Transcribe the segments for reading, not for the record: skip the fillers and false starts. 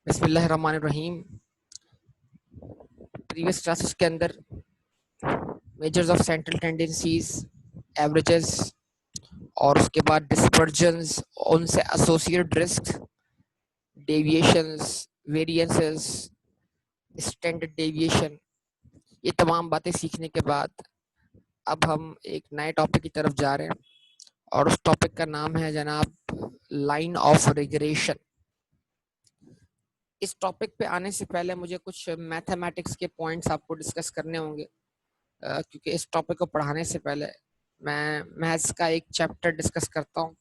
बिस्मिल्लाहिर्रहमानिर्रहीम। Previous classes के अंदर measures of central tendencies, averages और उसके बाद डिस्पर्जन्स, उनसे associated risk, deviations, variances, standard deviation, ये तमाम बातें सीखने के बाद अब हम एक नए टॉपिक की तरफ जा रहे हैं और उस टॉपिक का नाम है जनाब लाइन ऑफ रिग्रेशन। इस टॉपिक पे आने से पहले मुझे कुछ मैथमेटिक्स के पॉइंट्स आपको डिस्कस करने होंगे, क्योंकि इस टॉपिक को पढ़ाने से पहले मैं मैथ्स का एक चैप्टर डिस्कस करता हूँ।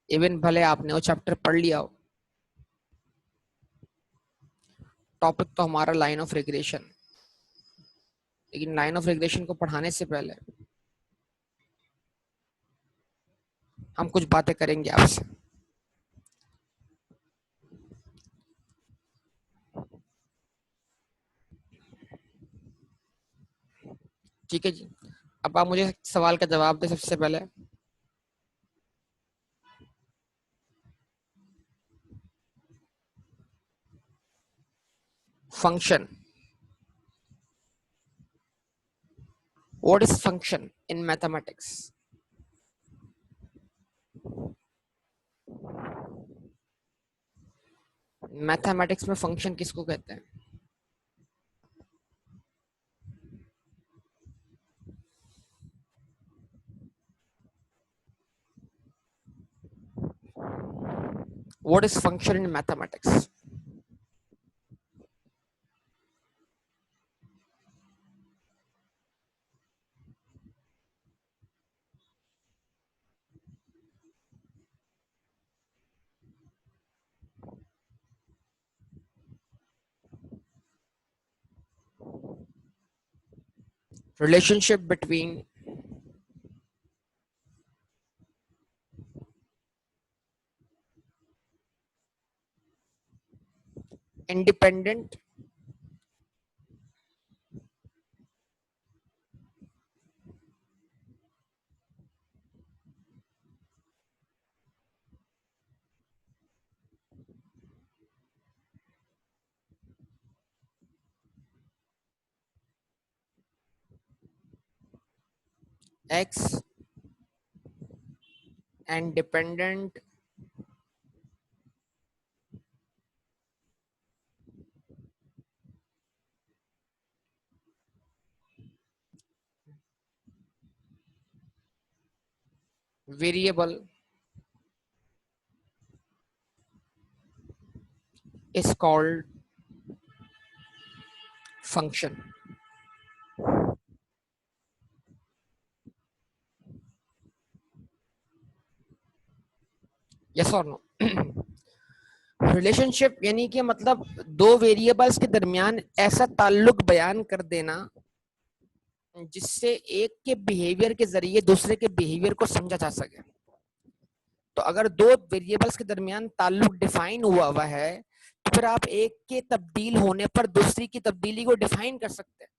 इवन भले आपने वो चैप्टर पढ़ लिया हो, टॉपिक तो हमारा लाइन ऑफ रिग्रेशन, लेकिन लाइन ऑफ रिग्रेशन को पढ़ाने से पहले हम कुछ बातें करेंगे आपसे। ठीक है जी, अब आप मुझे सवाल का जवाब दें। सबसे पहले function, what is function in mathematics? Mathematics में फंक्शन किसको कहते हैं? What is function in mathematics? Relationship between independent x and dependent variable is called function. Yes or no? Relationship यानी कि मतलब दो वेरिएबल्स के दरमियान ऐसा ताल्लुक बयान कर देना जिससे एक के बिहेवियर के जरिए दूसरे के बिहेवियर को समझा जा सके। तो अगर दो वेरिएबल्स के दरमियान ताल्लुक डिफाइन हुआ हुआ है तो फिर आप एक के तब्दील होने पर दूसरी की तब्दीली को डिफाइन कर सकते हैं।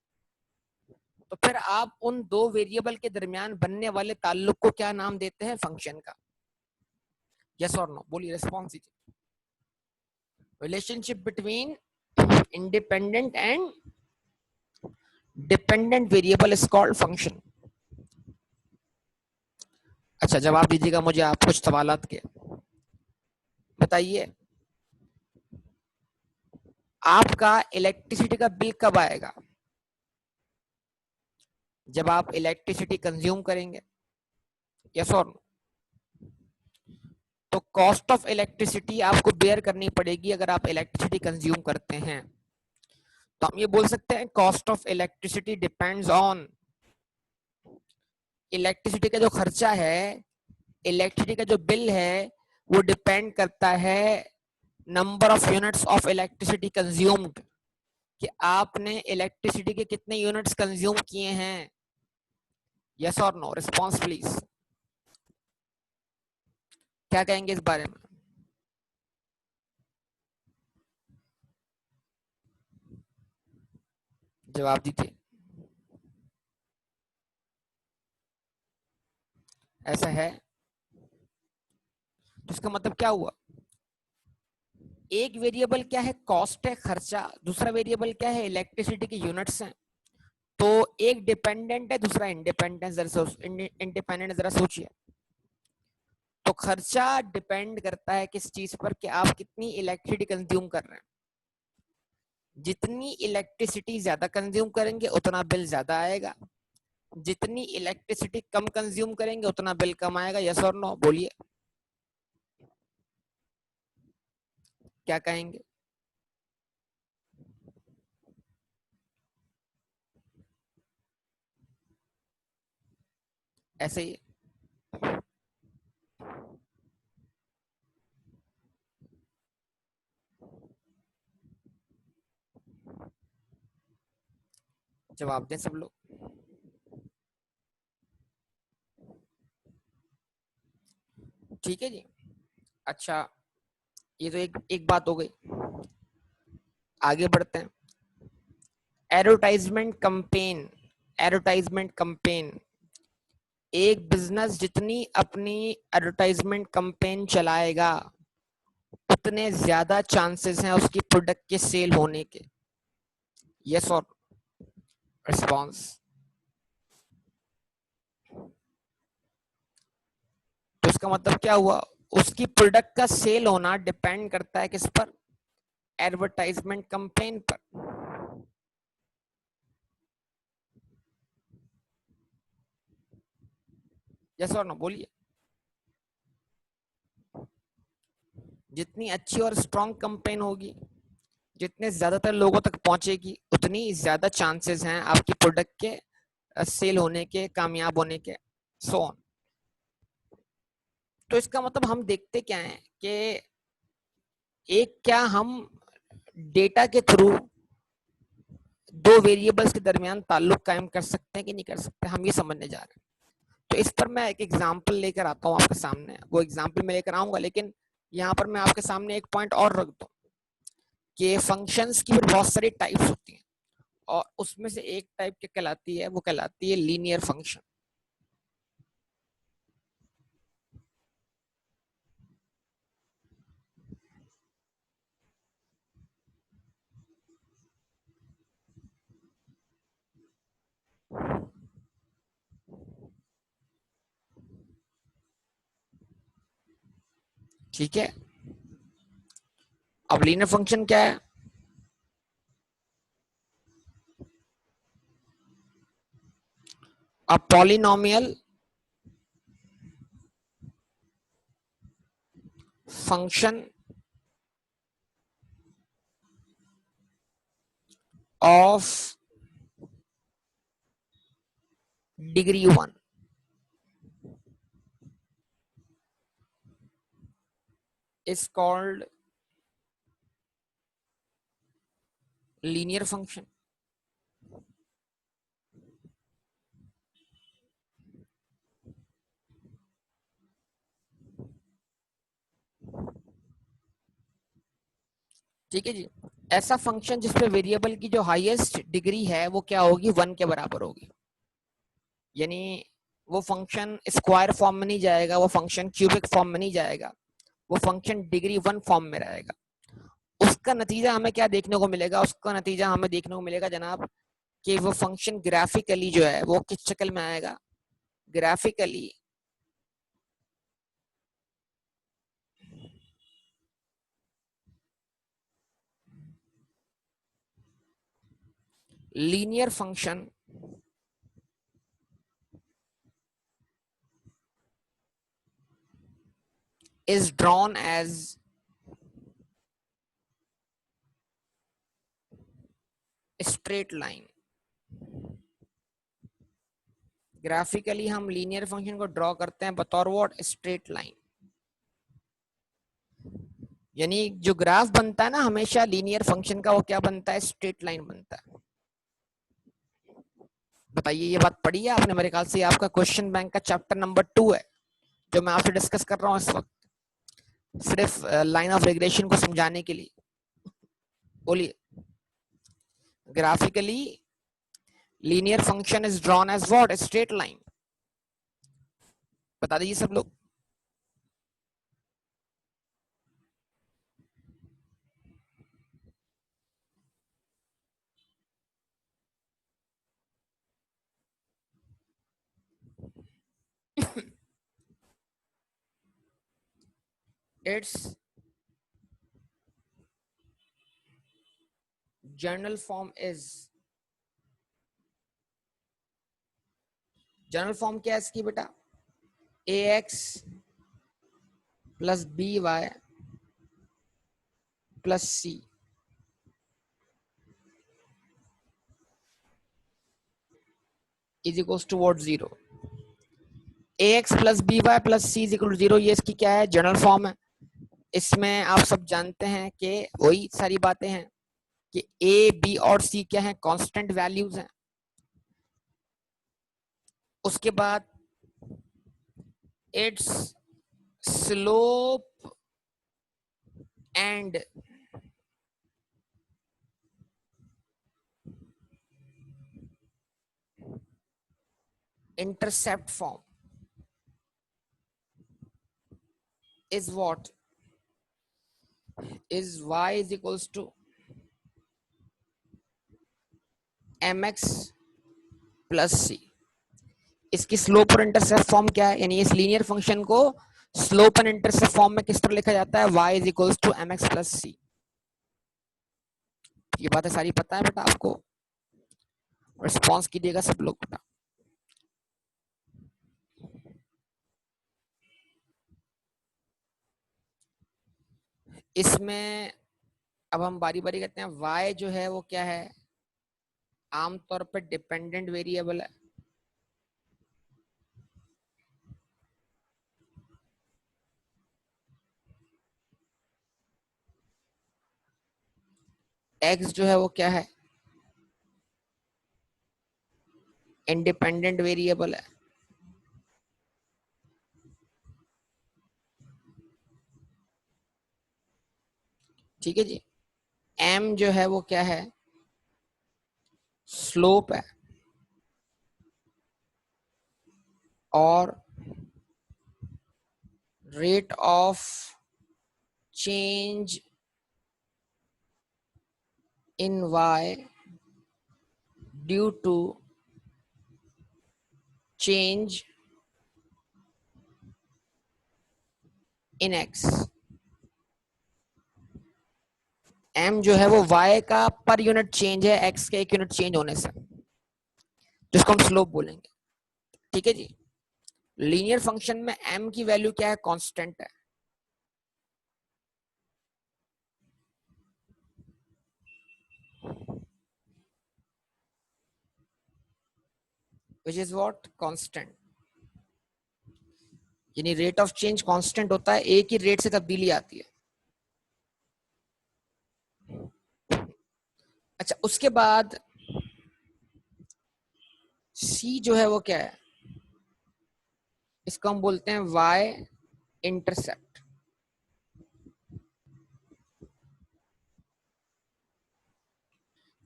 तो फिर आप उन दो वेरिएबल के दरमियान बनने वाले ताल्लुक को क्या नाम देते हैं? फंक्शन का। यस और नो बोलिए, रिस्पॉन्स दीजिए। Relationship between independent and dependent variable is called function. अच्छा, जवाब दीजिएगा मुझे आप कुछ सवालात के। बताइए, आपका इलेक्ट्रिसिटी का बिल कब आएगा? जब आप इलेक्ट्रिसिटी कंज्यूम करेंगे। यस और नो? तो कॉस्ट ऑफ इलेक्ट्रिसिटी आपको बेयर करनी पड़ेगी अगर आप इलेक्ट्रिसिटी कंज्यूम करते हैं। तो हम ये बोल सकते हैं cost of electricity depends on, electricity का जो खर्चा है, इलेक्ट्रिसिटी का जो बिल है, वो डिपेंड करता है number of units of electricity consumed, कि आपने इलेक्ट्रिसिटी के कितने यूनिट्स कंज्यूम किए हैं। यस और नो? Response please. क्या कहेंगे इस बारे में? जवाब दीजिए। ऐसा है तो इसका मतलब क्या हुआ? एक वेरिएबल क्या है, कॉस्ट है, खर्चा। दूसरा वेरिएबल क्या है, इलेक्ट्रिसिटी की यूनिट्स हैं। तो एक डिपेंडेंट है, दूसरा इंडिपेंडेंट, जरा सोचिए। तो खर्चा डिपेंड करता है किस चीज पर, कि आप कितनी इलेक्ट्रिसिटी कंज्यूम कर रहे हैं। जितनी इलेक्ट्रिसिटी ज्यादा कंज्यूम करेंगे उतना बिल ज्यादा आएगा, जितनी इलेक्ट्रिसिटी कम कंज्यूम करेंगे उतना बिल कम आएगा। यस और नो, बोलिए क्या कहेंगे। ऐसे ही जवाब दें सब लोग। ठीक है जी। अच्छा, ये तो एक एक बात हो गई। आगे बढ़ते हैं। Advertisement campaign. एडवर्टाइजमेंट कंपेन, एक बिजनेस जितनी अपनी एडवर्टाइजमेंट कंपेन चलाएगा उतने ज्यादा चांसेस हैं उसकी प्रोडक्ट के सेल होने के। यस और रिस्पॉन्स। तो इसका मतलब क्या हुआ, उसकी प्रोडक्ट का सेल होना डिपेंड करता है किस पर, एडवर्टाइजमेंट कंपेन पर। यस और नो, बोलिए। जितनी अच्छी और स्ट्रॉन्ग कंपेन होगी, जितने ज्यादातर लोगों तक पहुंचेगी, उतनी ज्यादा चांसेस हैं आपकी प्रोडक्ट के सेल होने के, कामयाब होने के, सो ऑन। तो इसका मतलब हम देखते क्या है कि एक, क्या हम डेटा के थ्रू दो वेरिएबल्स के दरमियान ताल्लुक कायम कर सकते हैं कि नहीं कर सकते, हम ये समझने जा रहे हैं। तो इस पर मैं एक एग्जांपल लेकर आता हूँ आपके सामने। वो एग्जांपल मैं लेकर आऊंगा, लेकिन यहाँ पर मैं आपके सामने एक पॉइंट और रख दूं कि फंक्शंस की भी बहुत सारी टाइप्स होती हैं, और उसमें से एक टाइप क्या कहलाती है, वो कहलाती है लीनियर फंक्शन। ठीक है। अब लीनियर फंक्शन क्या है, a polynomial function of degree 1 is called linear function. ठीक है जी। ऐसा फंक्शन जिसपे वेरिएबल की जो हाईएस्ट डिग्री है वो क्या होगी, 1 के बराबर होगी। यानी वो फंक्शन स्क्वायर फॉर्म में नहीं जाएगा, वो फंक्शन क्यूबिक फॉर्म में नहीं जाएगा, वो फंक्शन डिग्री 1 फॉर्म में रहेगा। उसका नतीजा हमें क्या देखने को मिलेगा, उसका नतीजा हमें देखने को मिलेगा जनाब कि वो फंक्शन ग्राफिकली जो है वो किस शक्ल में आएगा, graphically linear function is drawn as straight line। Graphically हम लीनियर फंक्शन को ड्रॉ करते हैं बतौर व्हाट, स्ट्रेट लाइन। यानी जो ग्राफ बनता है ना हमेशा लीनियर फंक्शन का, वो क्या बनता है, स्ट्रेट लाइन बनता है। बताइए, ये बात पढ़ी है आपने, मेरे ख्याल से आपका क्वेश्चन बैंक का चैप्टर नंबर 2 है जो मैं आपसे डिस्कस कर रहा हूँ इस वक्त, सिर्फ लाइन ऑफ रिग्रेशन को समझाने के लिए। बोलिए, graphically linear function is drawn as what, straight line. बता दीजिए सब लोग। its general form is, general form क्या है इसकी बेटा, ax plus by plus c is equals to what, 0। ax plus by plus c is equal to 0, ये इसकी क्या है, जनरल फॉर्म है। इसमें आप सब जानते हैं कि वही सारी बातें हैं कि a b और c क्या है, कांस्टेंट वैल्यूज हैं। उसके बाद it's slope and intercept form is what, is y is equals to mx plus c। इसकी स्लोप और इंटरसेप्ट फॉर्म क्या है, यानी इस लीनियर फंक्शन को स्लोप एंड इंटरसेप्ट फॉर्म में किस तरह लिखा जाता है, y is equals to mx plus c। ये बातें सारी पता है बेटा आपको, रिस्पॉन्स कीजिएगा सब लोग बेटा। इसमें अब हम बारी बारी कहते हैं, y जो है वो क्या है, आमतौर पर डिपेंडेंट वेरिएबल है। x जो है वो क्या है, इंडिपेंडेंट वेरिएबल है। ठीक है जी। m जो है वो क्या है, स्लोप है। और rate of change in y due to change in x। m जो है वो y का पर यूनिट चेंज है x के 1 यूनिट चेंज होने से, जिसको हम स्लोप बोलेंगे। ठीक है जी। लीनियर फंक्शन में m की वैल्यू क्या है, कांस्टेंट है। which is what, constant। यानी रेट ऑफ चेंज कांस्टेंट होता है, एक ही रेट से तब्दीली आती है। अच्छा, उसके बाद c जो है वो क्या है, इसको हम बोलते हैं y इंटरसेप्ट।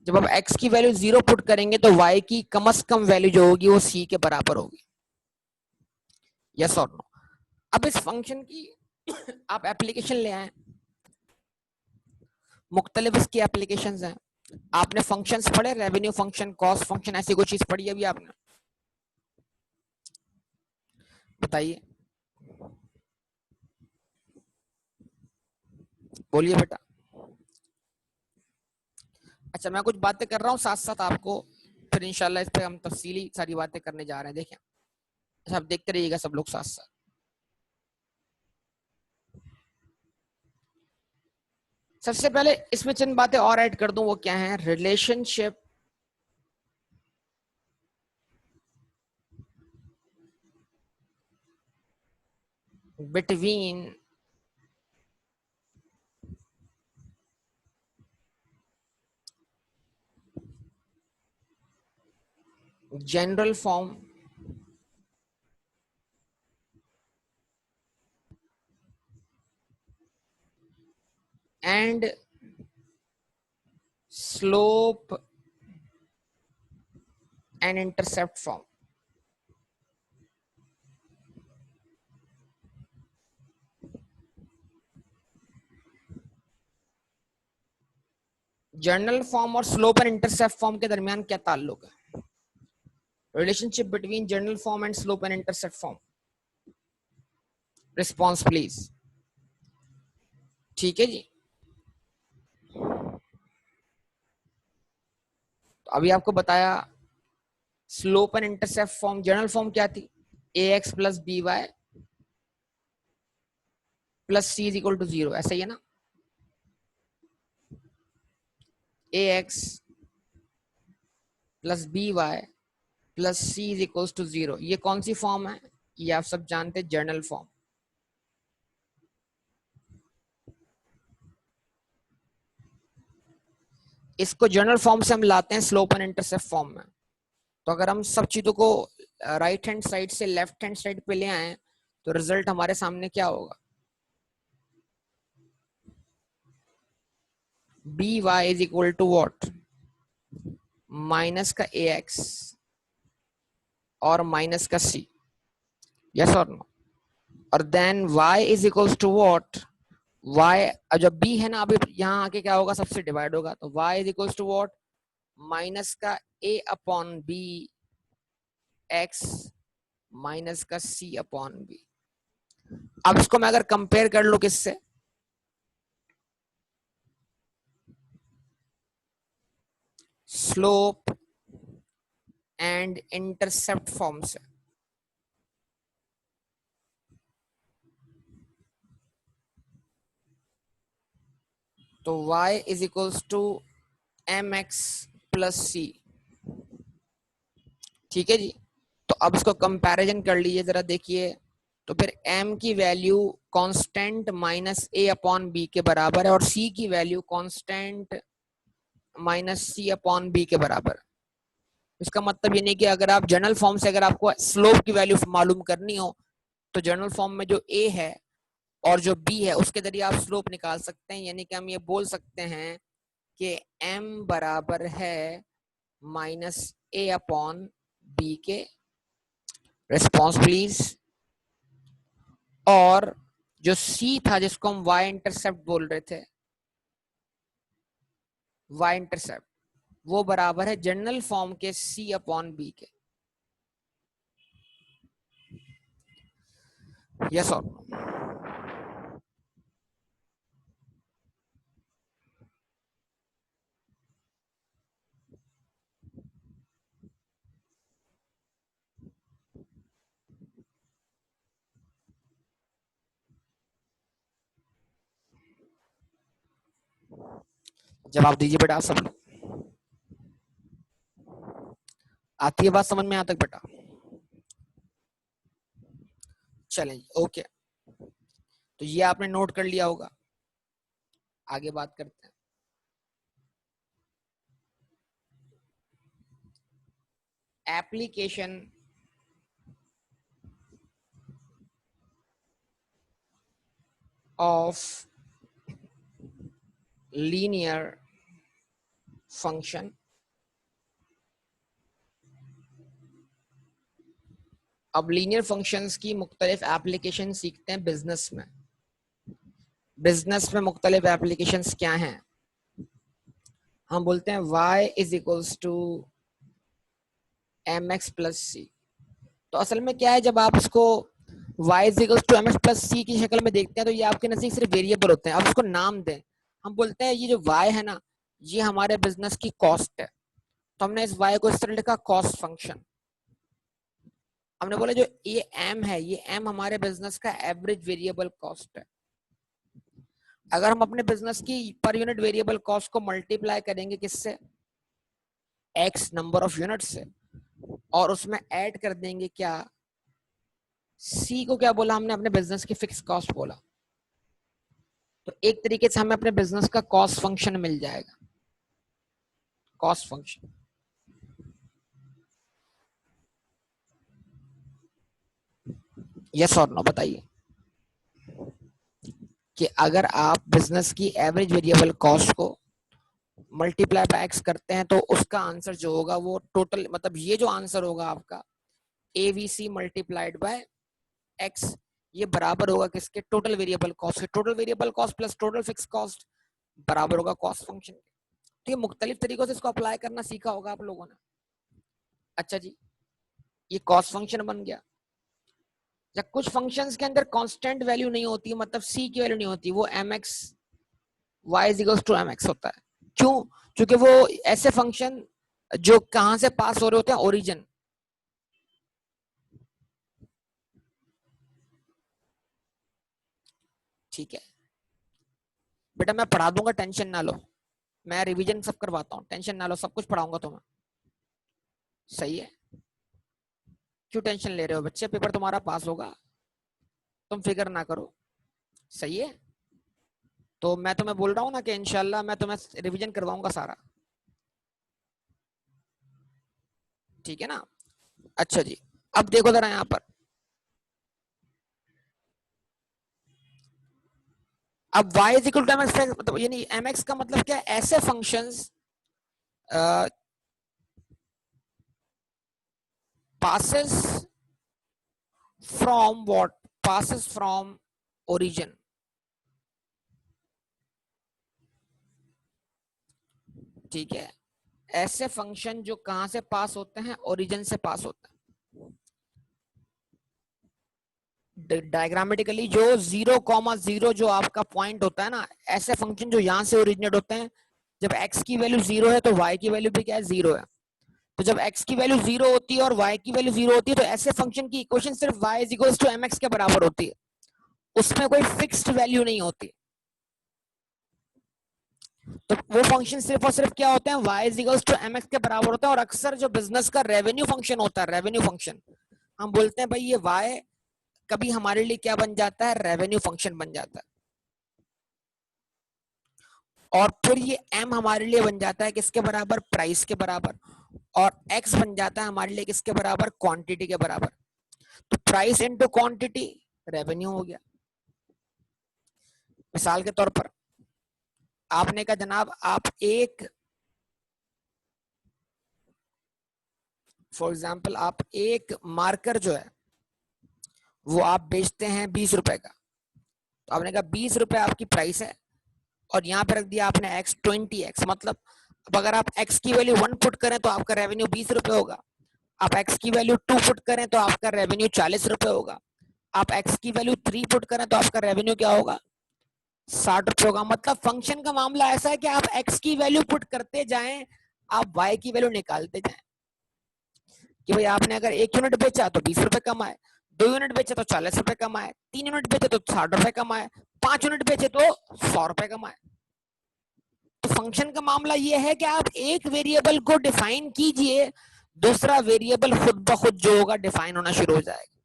जब आप x की वैल्यू 0 पुट करेंगे तो y की कम से कम वैल्यू जो होगी वो c के बराबर होगी। यस और नो। अब इस फंक्शन की आप एप्लीकेशन ले आए, मुख्तलिफ इसकी एप्लीकेशंस हैं। आपने फंक्शंस पढ़े, रेवेन्यू फंक्शन, कॉस्ट फंक्शन, ऐसी कोई चीज पढ़ी अभी आपने, बताइए, बोलिए बेटा। अच्छा, मैं कुछ बातें कर रहा हूँ साथ साथ आपको, फिर इंशाल्लाह इस पे हम तफसीली सारी बातें करने जा रहे हैं। देखें, अच्छा आप देखते रहिएगा सब लोग साथ साथ। सबसे पहले इसमें चंद बातें और ऐड कर दूं, वो क्या है, relationship between general form and slope and intercept form. General form और स्लोप एंड इंटरसेप्ट फॉर्म के दरमियान क्या ताल्लुक है, relationship between general form and slope and intercept form. Response please. ठीक है जी। तो अभी आपको बताया slope and intercept form, general form क्या थी, a x plus b y plus c is equal to 0, ऐसा ही है ना, a x plus b y plus c is equal to 0, ये कौन सी फॉर्म है, ये आप सब जानते हैं, जनरल फॉर्म। इसको जनरल फॉर्म से हम लाते हैं स्लोप एंड इंटरसेप्ट फॉर्म में। तो अगर हम सब चीजों को राइट हैंड साइड से लेफ्ट हैंड साइड पे ले आए तो रिजल्ट हमारे सामने क्या होगा, B Y is equal to what, minus का ए एक्स और माइनस का सी, यस और नो, और then y is equals to what, y जब b है ना, अभी यहाँ आके क्या होगा, सबसे डिवाइड होगा, तो y is equals to what, minus का a upon b x minus का c अपॉन b। अब इसको मैं अगर कंपेयर कर लूं किससे, स्लोप एंड इंटरसेप्ट फॉर्म से, तो y is equals to mx plus c, ठीक है जी। तो अब इसको कंपैरिजन कर लीजिए जरा, देखिए, तो फिर m की value constant minus a upon b के बराबर है और c की value constant minus c upon b के बराबर। इसका मतलब ये नहीं कि अगर आप जनरल फॉर्म से अगर आपको स्लोप की वैल्यू मालूम करनी हो तो जनरल फॉर्म में जो a है और जो b है उसके जरिए आप स्लोप निकाल सकते हैं, यानी कि हम ये बोल सकते हैं कि m बराबर है माइनस a अपॉन बी के, रिस्पॉन्स प्लीज। और जो c था जिसको हम y इंटरसेप्ट बोल रहे थे, y इंटरसेप्ट वो बराबर है जनरल फॉर्म के c अपॉन बी के, यस और नो। जवाब दीजिए बेटा आप सब लोग, आती है बात समझ में, यहाँ तक बेटा, चलें ओके। तो ये आपने नोट कर लिया होगा, आगे बात करते हैं। Application of linear function. अब लीनियर फंक्शंस की मुख्तलिफ एप्लीकेशन सीखते हैं बिजनेस में। बिजनेस में मुख्तलिफ एप्लीकेशंस क्या हैं, हम बोलते हैं y is equals to m x plus c. तो असल में क्या है, जब आप इसको y is equals to m x plus c की शक्ल में देखते हैं तो ये आपके नजदीक सिर्फ वेरिएबल होते हैं। अब इसको नाम दें, हम बोलते हैं ये जो y है ना, ये हमारे बिजनेस की कॉस्ट है, तो हमने इस y को इस तरह लिखा कॉस्ट फंक्शन। हमने बोला जो ये m है, ये m हमारे बिजनेस का एवरेज वेरिएबल कॉस्ट है। अगर हम अपने बिजनेस की पर यूनिट वेरिएबल कॉस्ट को मल्टीप्लाई करेंगे किससे, x नंबर ऑफ यूनिट से, और उसमें ऐड कर देंगे क्या, c को क्या बोला हमने, अपने बिजनेस की फिक्स कॉस्ट बोला, तो एक तरीके से हमें अपने बिजनेस का कॉस्ट फंक्शन मिल जाएगा, कॉस्ट फंक्शन। यस और नो बताइए कि अगर आप बिजनेस की एवरेज वेरिएबल कॉस्ट को मल्टीप्लाई बाय एक्स करते हैं तो उसका आंसर जो होगा वो टोटल, मतलब ये जो आंसर होगा आपका एवीसी मल्टीप्लाइड बाय एक्स, ये बराबर होगा किसके, टोटल वेरिएबल कॉस्ट के। Total variable cost plus total fix cost बराबर होगा कॉस्ट फंक्शन के। तो ये मुख्तलिफ तरीकों से इसको अप्लाई करना सीखा होगा आप लोगों ने। अच्छा जी, ये कॉस्ट फंक्शन बन गया। जब कुछ फंक्शंस के अंदर कांस्टेंट वैल्यू नहीं होती, मतलब सी की वैल्यू नहीं होती, वो m x y is equal to mx होता है। क्यों? क्योंकि वो ऐसे फंक्शन जो कहां से पास हो रहे होते हैं, ओरिजिन। ठीक है बेटा, मैं पढ़ा दूंगा, टेंशन ना लो। मैं रिवीजन सब करवाता हूँ, टेंशन ना लो, सब कुछ पढ़ाऊंगा तुम्हें। सही है, क्यों टेंशन ले रहे हो बच्चे, पेपर तुम्हारा पास होगा, तुम फिक्र ना करो। सही है, तो मैं तुम्हें बोल रहा हूँ ना कि इंशाल्लाह मैं तुम्हें रिवीजन करवाऊंगा सारा। ठीक है ना? अच्छा जी, अब देखो जरा यहाँ पर, अब y is equal to m x, मतलब यानी एम एक्स का मतलब क्या है, ऐसे functions passes from what, passes from origin। ठीक है, ऐसे फंक्शन जो कहां से पास होते हैं, ओरिजिन से पास होते हैं। डायग्रामेटिकली जो 0,0 जो आपका पॉइंट होता है ना, ऐसे फंक्शन जो यहां से ओरिजिनेट होते हैं, जब x की वैल्यू 0 है तो y की वैल्यू भी क्या है, 0 है। तो जब x की वैल्यू 0 होती है और y की वैल्यू 0 होती है, तो ऐसे फंक्शन की इक्वेशन सिर्फ y is equal to mx के बराबर होती है, उसमें कोई फिक्स्ड वैल्यू नहीं होती। तो वो फंक्शन सिर्फ और सिर्फ क्या होते हैं, y is equal to mx के बराबर होता है। और अक्सर जो बिजनेस का रेवेन्यू फंक्शन होता है, रेवेन्यू फंक्शन, हम बोलते हैं भाई ये y कभी हमारे लिए क्या बन जाता है, रेवेन्यू फंक्शन बन जाता है। और फिर ये m हमारे लिए बन जाता है किसके बराबर, प्राइस के बराबर। और x बन जाता है हमारे लिए किसके बराबर, क्वांटिटी के बराबर। तो प्राइस इनटू क्वांटिटी रेवेन्यू हो गया। मिसाल के तौर पर आपने कहा जनाब आप एक, फॉर एग्जाम्पल आप एक मार्कर जो है वो आप बेचते हैं 20 रुपए का। तो आपने कहा 20 रुपए आपकी प्राइस है, और यहाँ पे रख दिया आपने x 20x, मतलब अब अगर आप x की वैल्यू 1 पुट करें तो आपका रेवेन्यू 20 रुपए होगा। आप x की वैल्यू 2 पुट करें तो आपका रेवेन्यू 40 रुपए होगा। आप x की वैल्यू 3 पुट करें तो आपका रेवेन्यू क्या होगा, 60 रुपए होगा। मतलब फंक्शन का मामला ऐसा है कि आप x की वैल्यू पुट करते जाएं, आप y की वैल्यू निकालते जाएं। कि भाई आपने अगर 1 यूनिट बेचा तो 20 रुपए कमाए, 2 यूनिट बेचे तो 40 रुपए कमाए, 3 यूनिट बेचे तो 60 रुपए कमाए, 5 यूनिट बेचे तो 100 रुपए कमाए। तो फंक्शन का मामला यह है कि आप एक वेरिएबल को डिफाइन कीजिए, दूसरा वेरिएबल खुद ब खुद जो होगा डिफाइन होना शुरू हो जाएगा।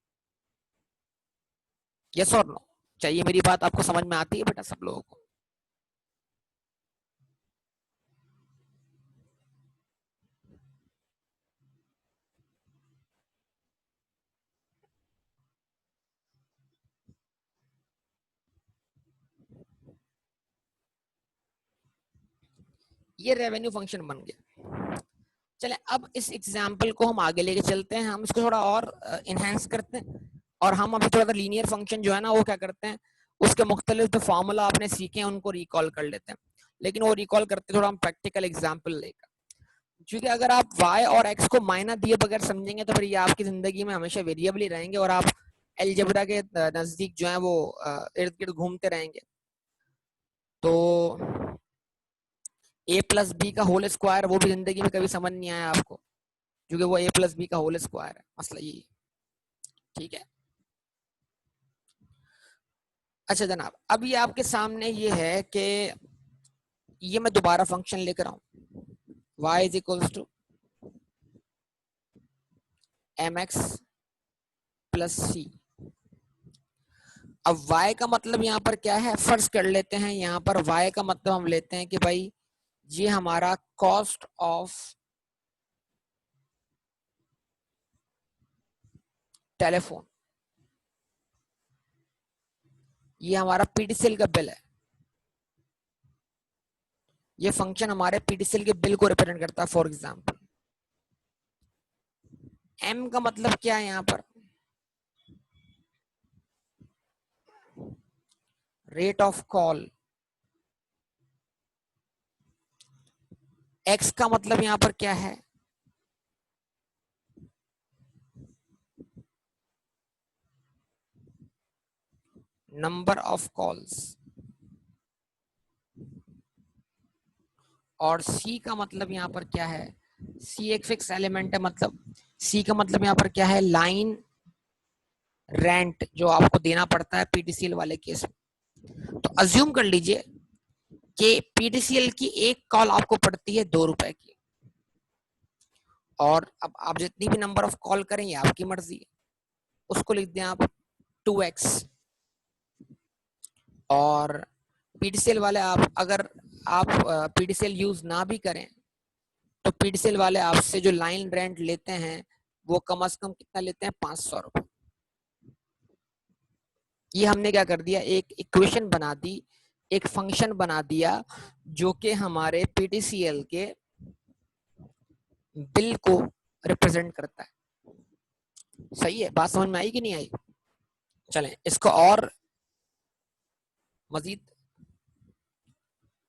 यस और नो? चाहिए मेरी बात आपको समझ में आती है बेटा सब लोगों को? ये रेवेन्यू फंक्शन बन गया। चले अब इस एग्जाम्पल को हम आगे लेके चलते हैं, हम इसको थोड़ा और इनहेंस करते हैं, और हम अभी थोड़ा सा लीनियर फंक्शन जो है ना वो क्या करते हैं, उसके मुख्तलिफ जो फॉर्मूला आपने सीखे हैं उनको रिकॉल कर लेते हैं। लेकिन वो रिकॉल करते थोड़ा हम प्रैक्टिकल एग्जाम्पल लेकर, क्योंकि अगर आप y और x को मायना दिए बगैर समझेंगे तो फिर ये आपकी जिंदगी में हमेशा वेरिएबल ही रहेंगे, और आप अलजेब्रा के नजदीक जो है वो इर्द गिर्द घूमते रहेंगे। तो a प्लस बी का होल स्क्वायर वो भी जिंदगी में कभी समझ नहीं आया आपको, क्योंकि वो a प्लस बी का होल स्क्वायर है, मसला ये। ठीक है, अच्छा जनाब, अब ये आपके सामने ये है कि ये मैं दोबारा फंक्शन लेकर आऊं, y is equals to m x plus c. अब y का मतलब यहाँ पर क्या है, फर्ज कर लेते हैं यहाँ पर y का मतलब हम लेते हैं कि भाई ये हमारा कॉस्ट ऑफ टेलीफोन, ये हमारा पीटीसीएल का बिल है। ये फंक्शन हमारे पीटीसीएल के बिल को रिप्रेजेंट करता है। फॉर एग्जांपल m का मतलब क्या है यहाँ पर, रेट ऑफ कॉल। x का मतलब यहाँ पर क्या है, नंबर ऑफ कॉल्स। और सी का मतलब यहाँ पर क्या है, सी एक फिक्स एलिमेंट है, मतलब सी का मतलब यहाँ पर क्या है, लाइन रेंट जो आपको देना पड़ता है पीटीसीएल वाले केस में। तो अज्यूम कर लीजिए कि पीटीसीएल की एक कॉल आपको पड़ती है 2 रुपए की, और अब आप जितनी भी नंबर ऑफ कॉल करें ये आपकी मर्जी है, उसको लिख दें आप 2x। और पीटीसीएल वाले अगर आप पीटीसीएल यूज ना भी करें तो पीटीसीएल वाले आपसे जो लाइन रेंट लेते हैं वो कम से कम कितना लेते हैं, 500 रुपए। ये हमने क्या कर दिया, एक इक्वेशन बना दी, एक फंक्शन बना दिया जो कि हमारे पीटीसीएल के बिल को रिप्रेजेंट करता है। सही है, बात समझ में आई कि नहीं आई? चलें इसको और मजीद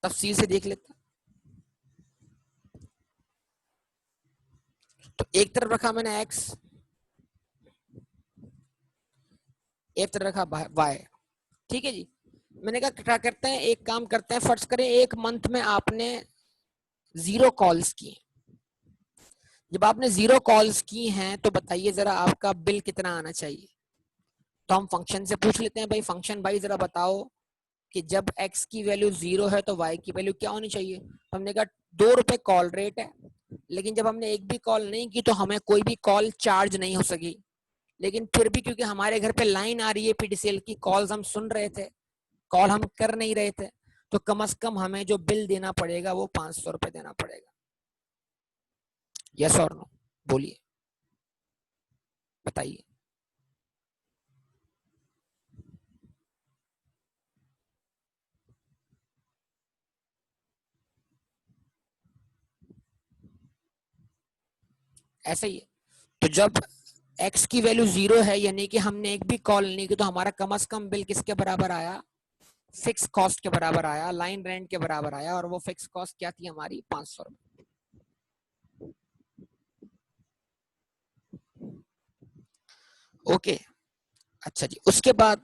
तफसील से देख लेते हैं। तो एक तरफ रखा मैंने x, एक तरफ रखा y, ठीक है जी। मैंने कहा क्या करते हैं, एक काम करते हैं, फर्ज करें एक मंथ में आपने 0 कॉल्स की। जब आपने 0 कॉल्स की हैं तो बताइए जरा आपका बिल कितना आना चाहिए। तो हम फंक्शन से पूछ लेते हैं, भाई फंक्शन भाई जरा बताओ कि जब x की वैल्यू 0 है तो y की वैल्यू क्या होनी चाहिए। तो हमने कहा 2 रुपए कॉल रेट है, लेकिन जब हमने एक भी कॉल नहीं की तो हमें कोई भी कॉल चार्ज नहीं हो सकी। लेकिन फिर भी क्योंकि हमारे घर पे लाइन आ रही है पीटीसीएल की, कॉल्स हम सुन रहे थे, कॉल हम कर नहीं रहे थे, तो कम से कम हमें जो बिल देना पड़ेगा वो 500 रुपए देना पड़ेगा। यस और नो, बोलिए बताइए। ऐसा ही है। तो जब x की वैल्यू 0 है यानी कि हमने एक भी कॉल नहीं की तो हमारा कम से कम बिल किसके बराबर आया, फिक्स कॉस्ट के बराबर आया, लाइन रेंट के बराबर आया, और वो फिक्स कॉस्ट क्या थी हमारी, 500 रुपए। ओके, अच्छा जी। उसके बाद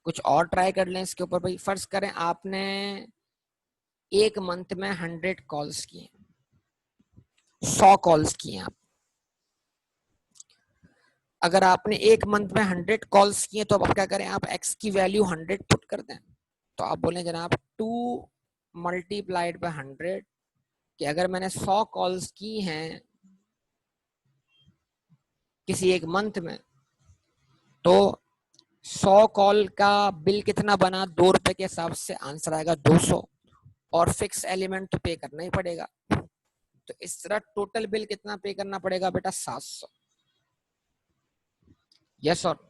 कुछ और ट्राई कर लें इसके ऊपर। भाई फर्ज करें आपने एक मंथ में 100 कॉल्स किए, 100 कॉल्स किए आप। अगर आपने एक मंथ में 100 कॉल्स किए तो अब क्या करें, आप x की वैल्यू 100 पुट कर दें। तो आप बोलें जनाब 2 मल्टीप्लाइड बाय 100, कि अगर मैंने 100 कॉल्स की हैं किसी एक मंथ में तो 100 कॉल का बिल कितना बना, 2 रुपए के हिसाब से आंसर आएगा 200, और फिक्स एलिमेंट तो पे करना ही पड़ेगा। तो इस तरह टोटल बिल कितना पे करना पड़ेगा बेटा, 700। यस और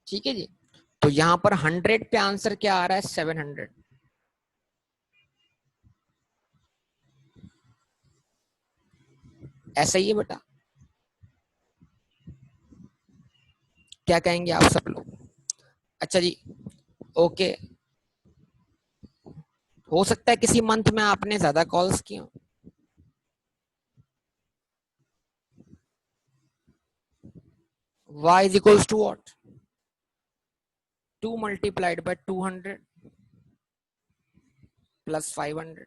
ठीक है जी। तो यहां पर 100 पे आंसर क्या आ रहा है, 700। ऐसा ही है बेटा, क्या कहेंगे आप सब लोग? अच्छा जी, ओके। हो सकता है किसी मंथ में आपने ज्यादा कॉल्स की हो। y is equals to what, 2 multiplied by 200 plus 500।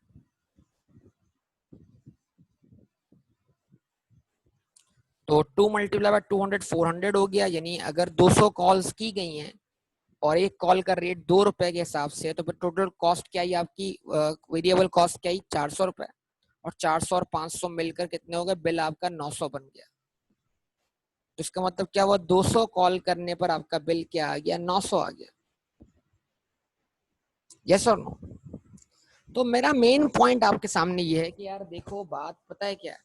तो 2 मल्टीप्लाई बाय 200 400 हो गया। यानी अगर 200 कॉल्स की गई हैं और एक कॉल का रेट 2 रुपए के हिसाब से, तो फिर टोटल कॉस्ट क्या आई आपकी, वेरिएबल कॉस्ट क्या आई, 400 रुपए। और 400 और 500 मिलकर कितने हो गए, बिल आपका 900 बन गया। तो इसका मतलब क्या हुआ, 200 कॉल करने पर आपका बिल क्या आ गया, 900 आ गया। यस और नो? तो मेरा मेन पॉइंट आपके सामने ये है कि यार देखो, बात पता है क्या है,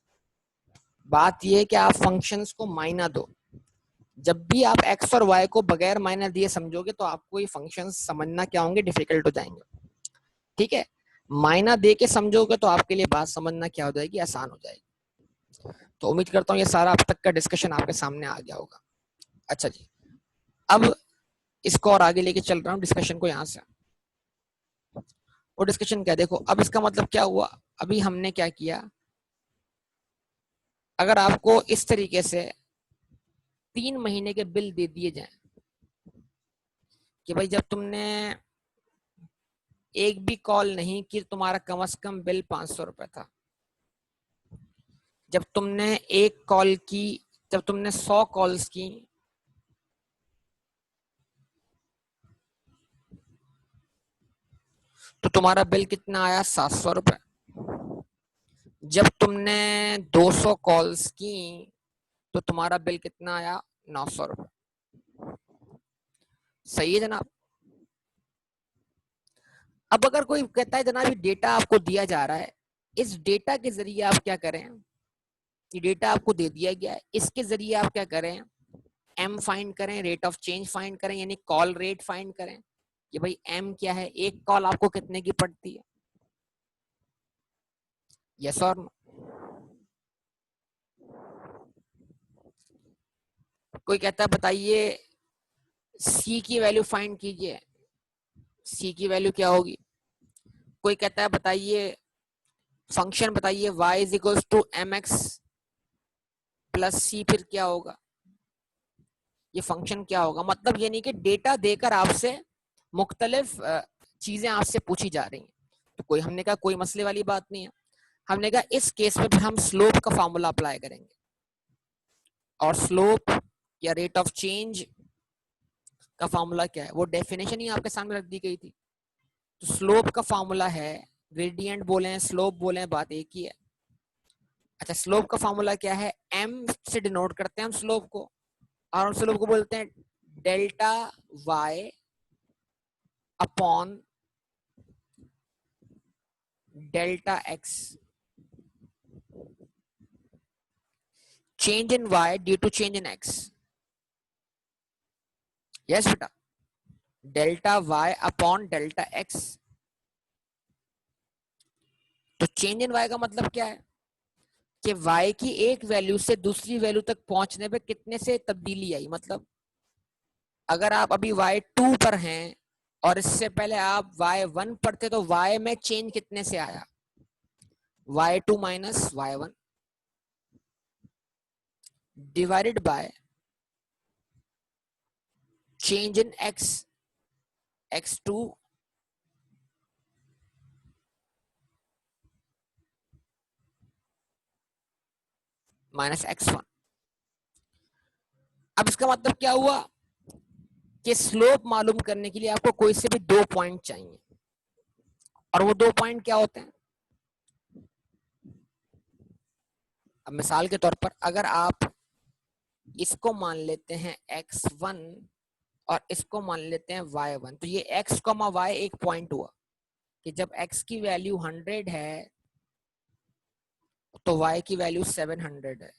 बात ये है कि आप फंक्शंस को मायना दो। जब भी आप एक्स और वाई को बगैर मायना दिए समझोगे तो आपको ये फंक्शंस समझना क्या होंगे, डिफिकल्ट हो जाएंगे। ठीक है, मायना दे के समझोगे तो आपके लिए बात समझना क्या हो जाएगी, आसान हो जाएगी। तो उम्मीद करता हूँ ये सारा अब तक का डिस्कशन आपके सामने आ गया होगा। अच्छा जी, अब इसको और आगे लेके चल रहा हूँ डिस्कशन को यहाँ से। वो डिस्कशन क्या, देखो अब इसका मतलब क्या हुआ, अभी हमने क्या किया, अगर आपको इस तरीके से 3 महीने के बिल दे दिए जाएं कि भाई जब तुमने एक भी कॉल नहीं की तुम्हारा कम से कम बिल 500 रुपए था, जब तुमने एक कॉल की, जब तुमने 100 कॉल्स की तो तुम्हारा बिल कितना आया, 700 रुपए। जब तुमने 200 कॉल्स की तो तुम्हारा बिल कितना आया, 900 रुपए। सही है जनाब। अब अगर कोई कहता है जनाब ये डेटा आपको दिया जा रहा है, इस डेटा के जरिए आप क्या करें, ये डेटा आपको दे दिया गया है, इसके जरिए आप क्या करें, एम फाइंड करें, रेट ऑफ चेंज फाइंड करें, यानी कॉल रेट फाइंड करें कि भाई एम क्या है, एक कॉल आपको कितने की पड़ती है, यस और नो। कोई कहता है बताइए सी की वैल्यू फाइंड कीजिए, सी की वैल्यू क्या होगी। कोई कहता है बताइए फंक्शन बताइए y is equal to m x plus c, फिर क्या होगा, ये फंक्शन क्या होगा। मतलब ये नहीं कि डेटा देकर आपसे मुख्तलिफ चीजें आपसे पूछी जा रही हैं, तो कोई, हमने कहा कोई मसले वाली बात नहीं है। हमने कहा इस केस में फिर हम स्लोप का फार्मूला अप्लाई करेंगे, और स्लोप या रेट ऑफ चेंज का फार्मूला क्या है, वो डेफिनेशन ही आपके सामने रख दी गई थी। तो स्लोप का फार्मूला है, ग्रेडियंट बोले स्लोप बोले बात एक ही है। अच्छा, स्लोप का फार्मूला क्या है, m से डिनोट करते हैं हम स्लोप को, और हम स्लोप को बोलते हैं delta y upon delta x, change in y due to change in x। Yes बेटा, delta y upon delta x। तो चेंज इन y का मतलब क्या है कि y की एक वैल्यू से दूसरी वैल्यू तक पहुंचने पे कितने से तब्दीली आई। मतलब अगर आप अभी y2 पर हैं और इससे पहले आप y1 पर थे, तो y में चेंज कितने से आया, y2 minus y1 divided by change in x, x2 minus x1। अब इसका मतलब क्या हुआ कि स्लोप मालूम करने के लिए आपको कोई से भी 2 पॉइंट चाहिए, और वो 2 पॉइंट क्या होते हैं। अब मिसाल के तौर पर अगर आप इसको मान लेते हैं x1 और इसको मान लेते हैं y1, तो ये x, y एक पॉइंट हुआ कि जब x की वैल्यू 100 है तो y की वैल्यू 700 है,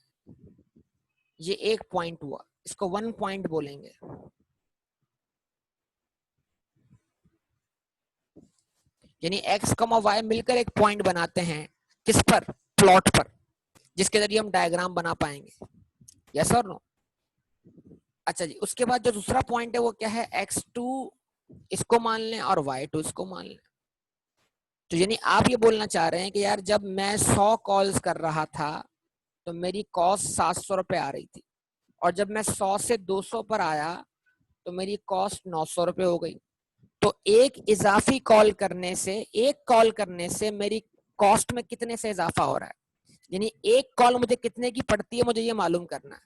ये एक पॉइंट हुआ, इसको 1 पॉइंट बोलेंगे। यानी x, y मिलकर एक पॉइंट बनाते हैं, किस पर, प्लॉट पर, जिसके जरिए हम डायग्राम बना पाएंगे। यस और नो। अच्छा जी, उसके बाद जो दूसरा पॉइंट है वो क्या है, x2 इसको मान लें और y2 इसको मान लें। तो यानी आप ये बोलना चाह रहे हैं कि यार जब मैं 100 कॉल्स कर रहा था तो मेरी कॉस्ट 700 रुपए आ रही थी, और जब मैं 100 से 200 पर आया तो मेरी कॉस्ट 900 रुपए हो गई। तो एक इजाफी कॉल करने से, एक कॉल करने से मेरी कॉस्ट में कितने से इजाफा हो रहा है, यानी एक कॉल मुझे कितने की पड़ती है मुझे ये मालूम करना है।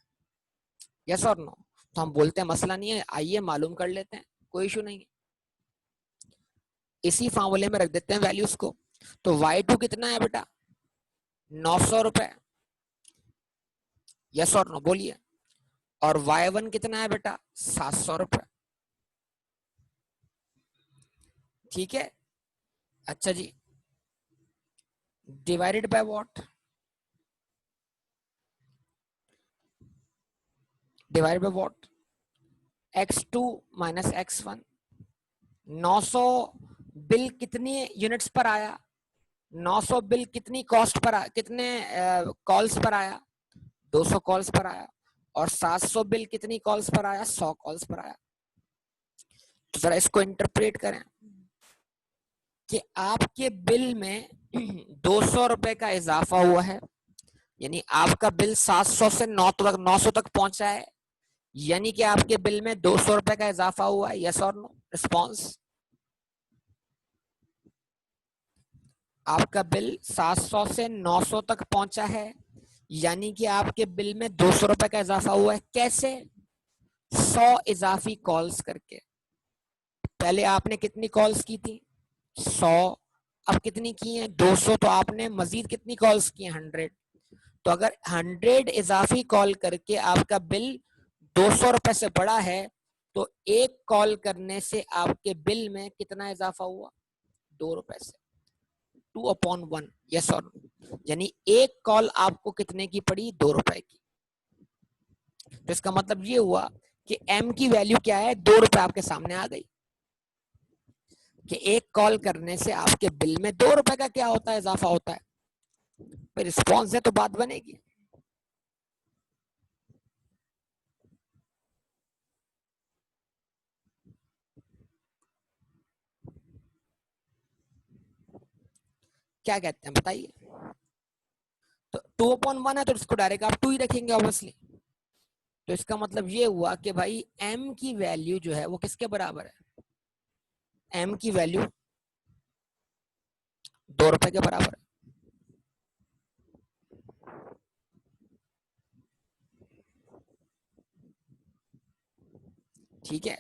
यस और नो। तो हम बोलते हैं मसला नहीं है, आइए मालूम कर लेते हैं, कोई इशू नहीं है। इसी फार्मूले में रख देते हैं वैल्यूज को। तो y2 कितना है बेटा, 900 रुपए। यस और नो बोलिए। और y1 कितना है बेटा, 700 रुपए। ठीक है। अच्छा जी, divided by what, divided by what, x2 minus x1। 900 bill कितनी यूनिट्स पर आया, 900 बिल कितनी कॉस्ट पर आया, कितने कॉल्स पर आया, 200 कॉल्स पर आया। और 700 बिल कितनी कॉल्स पर आया, 100 कॉल्स पर आया। तो जरा इसको इंटरप्रेट करें। कि आपके बिल में 200 रुपए का इजाफा हुआ है, यानी आपका बिल 700 से 900 तक पहुंचा है, यानी कि आपके बिल में 200 रुपए का इजाफा हुआ है। यस और नो? रिस्पॉन्स। आपका बिल 700 से 900 तक पहुंचा है, यानी कि आपके बिल में 200 रुपए का इजाफा हुआ है। कैसे? 100 इजाफी कॉल्स करके। पहले आपने कितनी कॉल्स की थी? 100। अब कितनी की है? 200। तो आपने मजीद कितनी कॉल्स की हैं? 100। तो अगर 100 इजाफी कॉल करके आपका बिल 200 रुपए से बड़ा है, तो एक कॉल करने से आपके बिल में कितना इजाफा हुआ? 2 रुपए से। 2/1। यस और नो? यानी एक कॉल आपको कितने की पड़ी? 2 रुपए की। तो इसका मतलब ये हुआ कि m की वैल्यू क्या है? 2 रुपए आपके सामने आ गई कि एक कॉल करने से आपके बिल में 2 रुपए का क्या होता है? इजाफा होता है। फिर रिस्पॉन्स है तो बात बनेगी। क्या कहते हैं बताइए? तो 2/1 है तो इसको डायरेक्ट आप 2 ही रखेंगे ऑब्वियसली। तो इसका मतलब ये हुआ कि भाई m की वैल्यू जो है वो किसके बराबर है? m की वैल्यू 2 रुपए के बराबर है। ठीक है,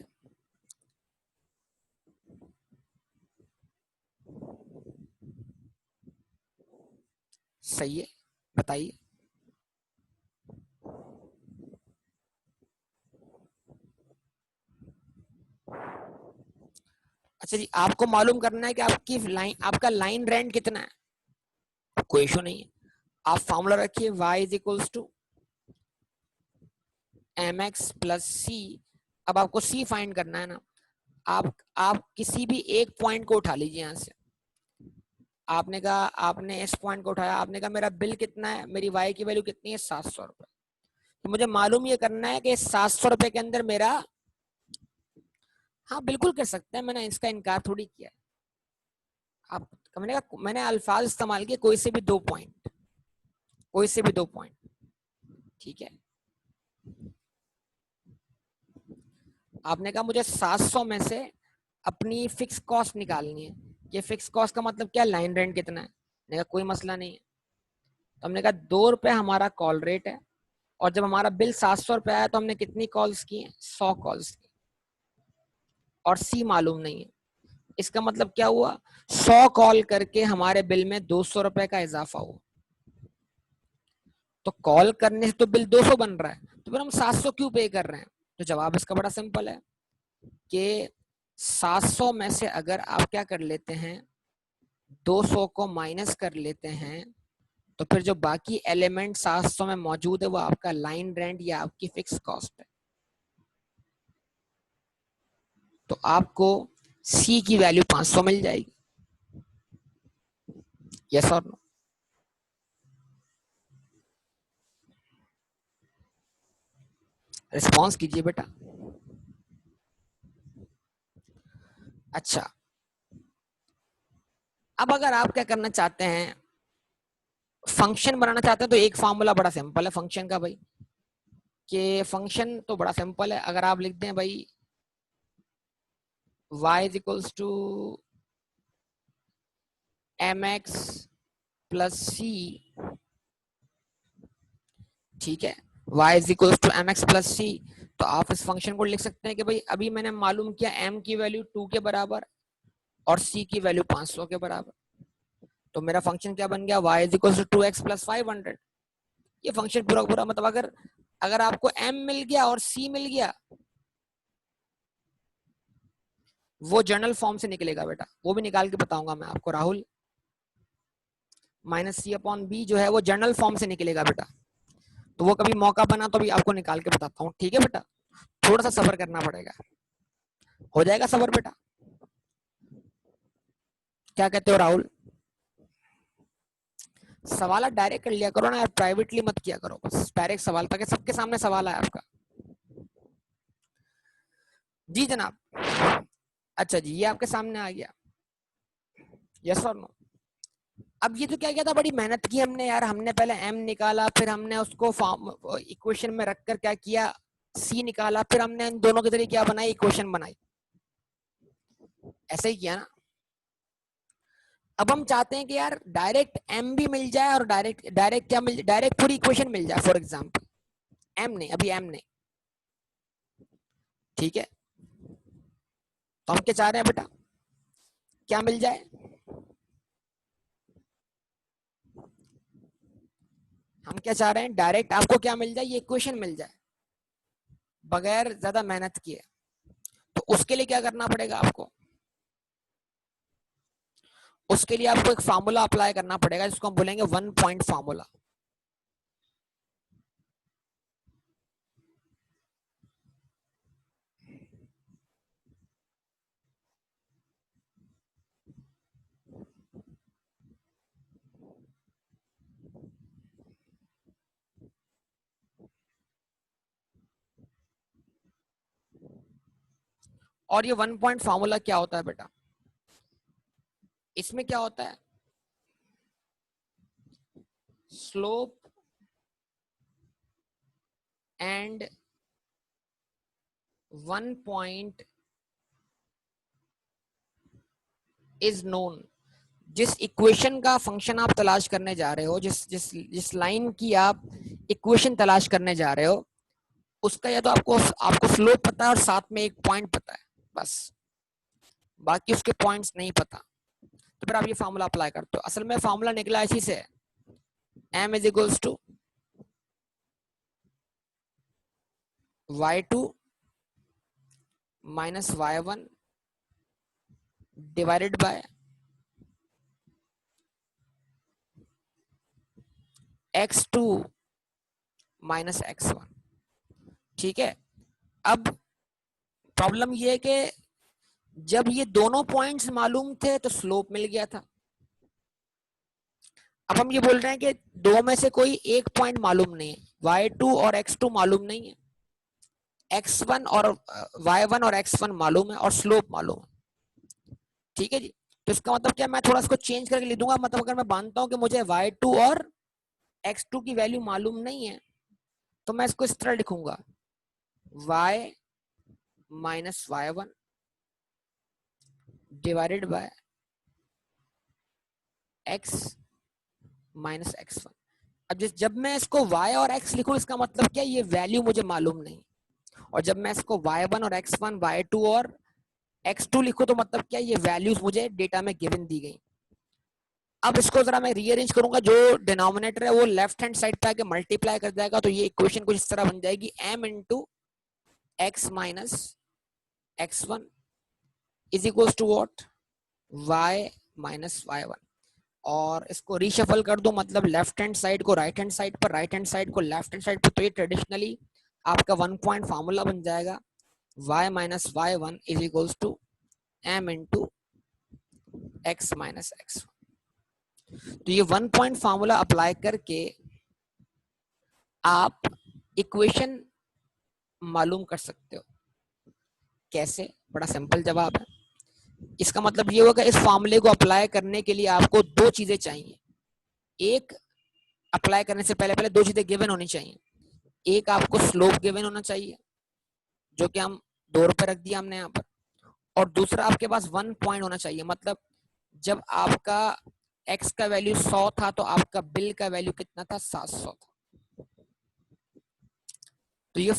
सही है, बताइए। अच्छा जी, आपको मालूम करना है कि आपका लाइन रेंट कितना है। कोई इशू नहीं है, आप फॉर्मूला रखिए y is equals to mx plus c. अब आपको c फाइंड करना है ना। आप किसी भी एक पॉइंट को उठा लीजिए यहां से। आपने कहा, आपने इस पॉइंट को उठाया, आपने कहा मेरा बिल कितना है, मेरी y की वैल्यू कितनी है? 700 रुपए। तो मुझे मालूम ये करना है कि 700 रुपए के अंदर मेरा, हाँ बिल्कुल कर सकते हैं, मैंने इसका इनकार थोड़ी किया है। आप, मैंने अल्फाज इस्तेमाल किए, कोई से भी 2 पॉइंट, कोई से भी 2 पॉइंट। ठीक है, आपने कहा मुझे 700 में से अपनी फिक्स कॉस्ट निकालनी है। ये फिक्स कॉस्ट का मतलब क्या? लाइन रेंट कितना है। मैंने कहा कोई मसला नहीं है। तो हमने कहा 2 रुपए हमारा कॉल रेट है, और जब हमारा बिल 700 रुपए आया तो हमने कितनी कॉल्स की हैं? 100 कॉल्स की, और सी मालूम नहीं है। इसका मतलब क्या हुआ? 100 कॉल करके हमारे बिल में 200 रुपए का इजाफा हुआ। तो कॉल करने से तो बिल 200 बन रहा है, तो फिर हम 700 क्यों पे कर रहे हैं? तो जवाब इसका बड़ा सिंपल है कि 700 में से अगर आप क्या कर लेते हैं, 200 को माइनस कर लेते हैं, तो फिर जो बाकी एलिमेंट 700 में मौजूद है वो आपका लाइन रेंट या आपकी फिक्स कॉस्ट है। तो आपको सी की वैल्यू 500 मिल जाएगी। यस और नो? रिस्पॉन्स कीजिए बेटा। अच्छा, अब अगर आप क्या करना चाहते हैं, फंक्शन बनाना चाहते हैं, तो एक फार्मूला बड़ा सिंपल है फंक्शन का भाई, कि फंक्शन तो बड़ा सिंपल है। अगर आप लिख दें भाई y is equals to mx plus c, ठीक है, y is equals to mx plus c, तो आप इस फंक्शन को लिख सकते हैं कि भाई अभी मैंने मालूम किया m की वैल्यू 2 के बराबर और c की वैल्यू 500 के बराबर। तो मेरा फंक्शन क्या बन गया? y is equals to 2x plus 500। ये फंक्शन पूरा पूरा मतलब अगर अगर आपको m मिल गया और c मिल गया, वो जर्नल फॉर्म से निकलेगा बेटा, वो भी निकाल के बताऊंगा मैं आपको Rahul. Minus c upon B जो है वो जर्नल फॉर्म से निकलेगा बेटा, तो वो कभी मौका बना तो भी आपको निकाल के बताता हूँ। ठीक है बेटा, थोड़ा सा सब्र करना पड़ेगा। हो जाएगा सब्र बेटा? क्या कहते हो राहुल? सवाल डायरेक्ट कर लिया करो ना यार, प्राइवेटली मत किया करो, बस डायरेक्ट सवाल, ताकि सबके सामने सवाल आए आपका। जी जनाब। अच्छा जी, ये आपके सामने आ गया। यस और नो? अब ये तो क्या किया था, बड़ी मेहनत की हमने यार, हमने पहले m निकाला, फिर हमने उसको फॉर्म इक्वेशन में रखकर क्या किया, c निकाला, फिर हमने इन दोनों के जरिए क्या बनाई, इक्वेशन बनाई। ऐसे ही किया ना। अब हम चाहते हैं कि यार डायरेक्ट m भी मिल जाए और डायरेक्ट डायरेक्ट क्या मिल जाए, डायरेक्ट पूरी इक्वेशन मिल जाए। फॉर एग्जांपल m ने, अभी m ने, ठीक है, तो हम क्या चाह रहे हैं बेटा, क्या मिल जाए, हम क्या चाह रहे हैं, डायरेक्ट आपको क्या मिल जाए, ये इक्वेशन मिल जाए बगैर ज्यादा मेहनत किए। तो उसके लिए क्या करना पड़ेगा आपको, उसके लिए आपको एक फार्मूला अप्लाई करना पड़ेगा जिसको हम बोलेंगे 1 पॉइंट फार्मूला। और ये 1 पॉइंट फार्मूला क्या होता है बेटा, इसमें क्या होता है, slope and 1 point is known. जिस इक्वेशन का फंक्शन आप तलाश करने जा रहे हो, जिस जिस जिस लाइन की आप इक्वेशन तलाश करने जा रहे हो, उसका या तो आपको आपको स्लोप पता है और साथ में एक पॉइंट पता है, बस, बाकी उसके पॉइंट्स नहीं पता। तो फिर आप ये फार्मूला अप्लाई करते हो। असल में फार्मूला निकला इसी से, m is equals to y2 minus y1 divided by x2 minus x1। ठीक है, अब प्रॉब्लम ये है कि जब ये दोनों पॉइंट्स मालूम थे तो स्लोप मिल गया था। अब हम ये बोल रहे हैं कि दो में से कोई एक पॉइंट मालूम नहीं है, y2 और x2 मालूम नहीं है, x1 और y1 और x1 मालूम है और स्लोप मालूम है। ठीक है जी, तो इसका मतलब क्या, मैं थोड़ा इसको चेंज करके लिख दूंगा। मतलब अगर मैं मानता हूं कि मुझे y2 और x2 की वैल्यू मालूम नहीं है, तो मैं इसको इस तरह लिखूंगा, y minus y1 divided bye x minus x1। अब जब मैं इसको y और x लिखूं, इसका मतलब क्या, ये वैल्यू मुझे मालूम नहीं, और जब मैं इसको y1 और x1 y2 और x2 लिखूं तो मतलब क्या, ये वैल्यूज मुझे डेटा में गिवन दी गई। अब इसको जरा मैं रीअरेंज करूंगा, जो डिनोमिनेटर है वो लेफ्ट हैंड साइड पे आके मल्टीप्लाई कर जाएगा, तो ये इक्वेशन कुछ इस तरह बन जाएगी, m into x minus x1 is equals to what, y minus y1। और इसको रीशफल कर दो, मतलब लेफ्ट हैंड साइड को राइट हैंड साइड पर, राइट हैंड साइड को लेफ्ट हैंड साइड पर, तो ये ट्रेडिशनली आपका 1 पॉइंट फार्मूला बन जाएगा, y minus y1 is equals to m into x minus x1। तो ये 1 पॉइंट फार्मूला अप्लाई करके आप इक्वेशन मालूम कर सकते हो। कैसे, बड़ा सिंपल जवाब है। इसका मतलब ये होगा, इस फार्मूले को अप्लाई करने के लिए आपको दो चीजें चाहिए। एक, अप्लाई करने से पहले पहले दो चीजें गिवन होनी चाहिए। एक, आपको स्लोप गिवन होना चाहिए, जो कि हम 2 रुपए रख दिया हमने यहाँ पर, और दूसरा आपके पास 1 पॉइंट होना चाहिए। मतलब जब आपका x का वैल्यू 100 था तो आपका बिल का वैल्यू कितना था, 700 था। तो ये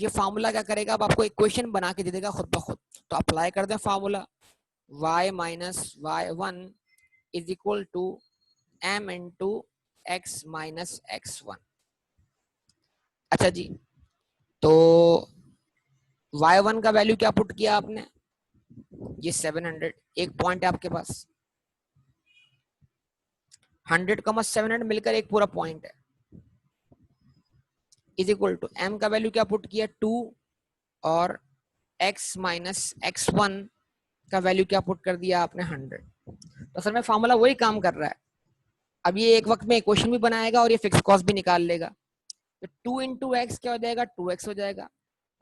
फार्मूला क्या करेगा, अब आपको इक्वेशन बना के दे देगा खुद ब खुद। तो अप्लाई कर दें formula, y minus y1 is equal to m into x minus x1। अच्छा जी, तो y1 का वैल्यू क्या पुट किया आपने, ये 700, एक पॉइंट है आपके पास, 100 का 700 मिलकर एक पूरा पॉइंट है, इज इक्वल टू m का वैल्यू क्या पुट किया, 2, और x माइनस x1 का वैल्यू क्या पुट कर दिया आपने, 100। तो असल में फार्मूला वही काम कर रहा है। अब ये एक वक्त में इक्वेशन भी बनाएगा और ये फिक्स कॉस्ट भी निकाल लेगा। तो 2 इंटू एक्स क्या हो जाएगा, 2x हो जाएगा।